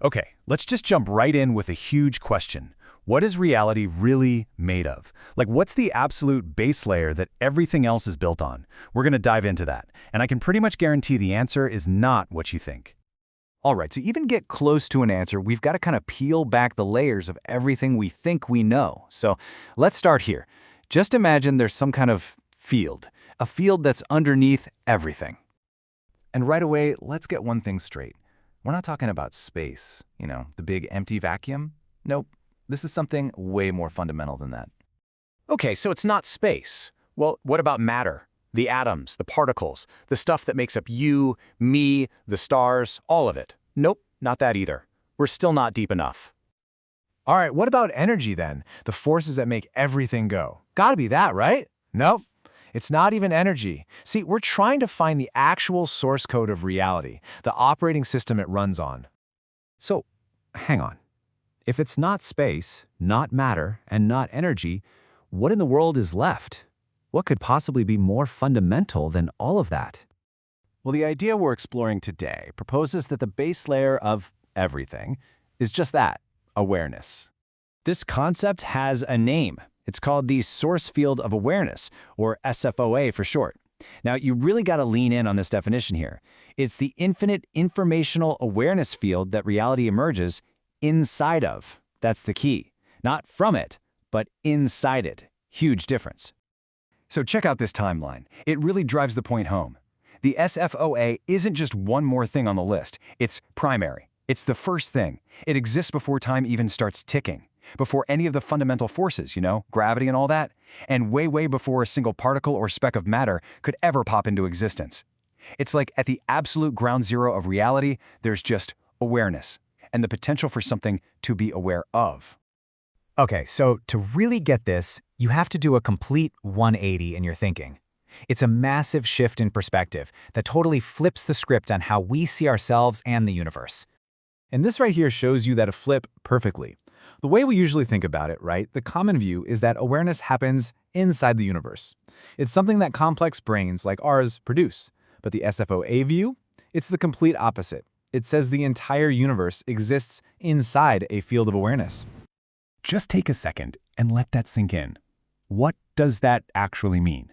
Okay, let's just jump right in with a huge question. What is reality really made of? Like, what's the absolute base layer that everything else is built on? We're going to dive into that, and I can pretty much guarantee the answer is not what you think. All right, to even get close to an answer, we've got to kind of peel back the layers of everything we think we know. So let's start here. Just imagine there's some kind of field, a field that's underneath everything. And right away, let's get one thing straight. We're not talking about space, the big empty vacuum. Nope, this is something way more fundamental than that. Okay, so it's not space. Well, what about matter? The atoms, the particles, the stuff that makes up you, me, the stars, all of it. Nope, not that either. We're still not deep enough. All right, what about energy then? The forces that make everything go. Gotta be that, right? Nope. It's not even energy. See, we're trying to find the actual source code of reality, the operating system it runs on. So, hang on. If it's not space, not matter, and not energy, what in the world is left? What could possibly be more fundamental than all of that? Well, the idea we're exploring today proposes that the base layer of everything is just that, awareness. This concept has a name. It's called the Source Field of Awareness, or SFOA for short. Now, you really got to lean in on this definition here. It's the infinite informational awareness field that reality emerges inside of. That's the key. Not from it, but inside it. Huge difference. So check out this timeline. It really drives the point home. The SFOA isn't just one more thing on the list. It's primary. It's the first thing. It exists before time even starts ticking. Before any of the fundamental forces, gravity and all that, and way, way before a single particle or speck of matter could ever pop into existence. It's like at the absolute ground zero of reality, there's just awareness and the potential for something to be aware of. Okay, so to really get this, you have to do a complete 180 in your thinking. It's a massive shift in perspective that totally flips the script on how we see ourselves and the universe. And this right here shows you that flip perfectly. The way we usually think about it, right, the common view is that awareness happens inside the universe. It's something that complex brains like ours produce. But the SFOA view, it's the complete opposite. It says the entire universe exists inside a field of awareness. Just take a second and let that sink in. What does that actually mean?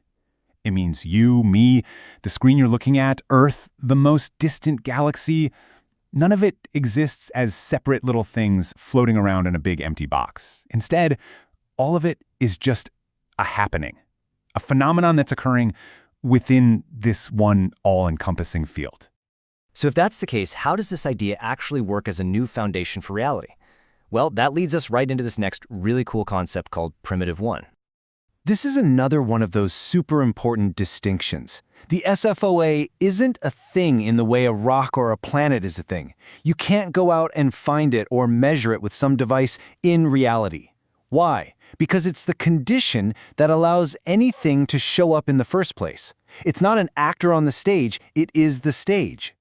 It means you, me, the screen you're looking at, Earth, the most distant galaxy. None of it exists as separate little things floating around in a big empty box. Instead, all of it is just a happening, a phenomenon that's occurring within this one all-encompassing field. So if that's the case, how does this idea actually work as a new foundation for reality? Well, that leads us right into this next really cool concept called primitive one. This is another one of those super important distinctions. The SFOA isn't a thing in the way a rock or a planet is a thing. You can't go out and find it or measure it with some device in reality. Why? Because it's the condition that allows anything to show up in the first place. It's not an actor on the stage, it is the stage.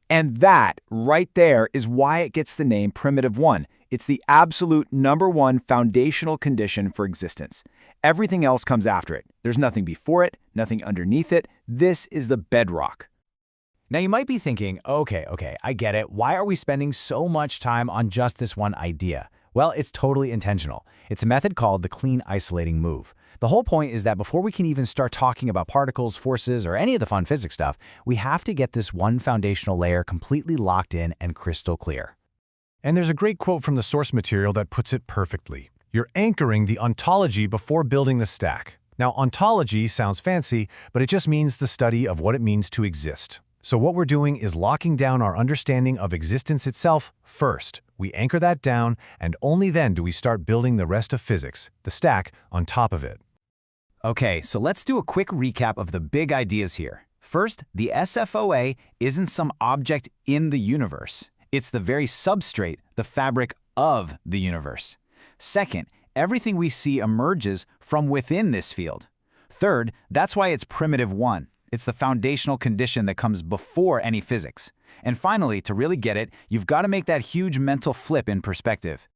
And that, right there, is why it gets the name primitive one. It's the absolute number one foundational condition for existence. Everything else comes after it. There's nothing before it, nothing underneath it. This is the bedrock. Now you might be thinking, okay, I get it. Why are we spending so much time on just this one idea? Well, it's totally intentional. It's a method called the clean isolating move. The whole point is that before we can even start talking about particles, forces, or any of the fun physics stuff, we have to get this one foundational layer completely locked in and crystal clear. And there's a great quote from the source material that puts it perfectly. You're anchoring the ontology before building the stack. Now, ontology sounds fancy, but it just means the study of what it means to exist. So what we're doing is locking down our understanding of existence itself first. We anchor that down, and only then do we start building the rest of physics, the stack, on top of it. Okay, so let's do a quick recap of the big ideas here. First, the SFOA isn't some object in the universe. It's the very substrate, the fabric of the universe. Second, everything we see emerges from within this field. Third, that's why it's primitive one. It's the foundational condition that comes before any physics. And finally, to really get it, you've got to make that huge mental flip in perspective.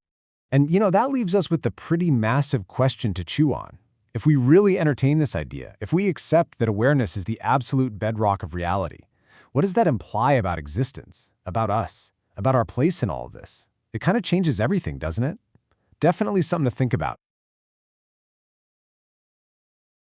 And that leaves us with the pretty massive question to chew on. If we really entertain this idea, if we accept that awareness is the absolute bedrock of reality, what does that imply about existence, about us, about our place in all of this. It kind of changes everything, doesn't it? Definitely something to think about.